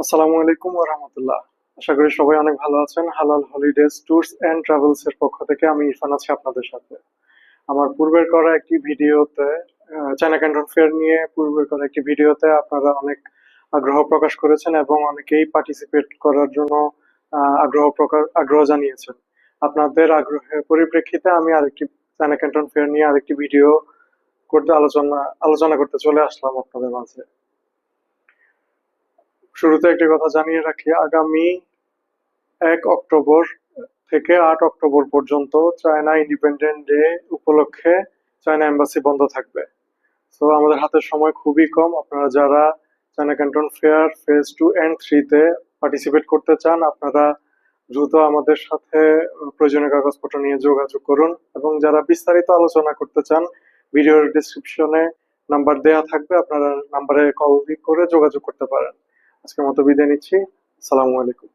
আসসালামু আলাইকুম ওয়া রাহমাতুল্লাহ। আশা করি সবাই অনেক ভালো আছেন। হালাল হলিডেজ ট্যুরস এন্ড ট্রাভেলস এর পক্ষ থেকে আমি ইরফান আছি আপনাদের সাথে। আমার পূর্বের করা একটি ভিডিওতে চায়না ক্যান্টন ফেয়ার নিয়ে পূর্বের করা একটি ভিডিওতে আপনারা অনেক আগ্রহ প্রকাশ করেছেন এবং অনেকেই পার্টিসিপেট করার জন্য আগ্রহ জানিয়েছেন। আপনাদের আগ্রহের পরিপ্রেক্ষিতে আমি আরেকটি চায়না ক্যান্টন ফেয়ার নিয়ে আরেকটি ভিডিও করতে আলোচনা করতে চলে আসলাম আপনাদের মাঝে। শুরুতে একটি কথা জানিয়ে রাখি, আগামী 1 অক্টোবর থেকে 8 অক্টোবর পর্যন্ত চায়না ইন্ডিপেন্ডেন্ট ডে উপলক্ষে চায়না এম্বাসি বন্ধ থাকবে। তো আমাদের হাতে সময় খুবই কম। আপনারা যারা China canton fair phase 2 and 3 তে পার্টিসিপেট করতে চান, আপনারা দ্রুত আমাদের সাথে প্রয়োজনীয় কাগজপত্র নিয়ে যোগাযোগ করুন, এবং যারা বিস্তারিত আলোচনা করতে চান, ভিডিওর ডিসক্রিপশনে নাম্বার দেয়া থাকবে, আপনারা নাম্বারে কল করে যোগাযোগ করতে পারেন। আজকের মতো বিদায় নিচ্ছি। আসসালামু আলাইকুম।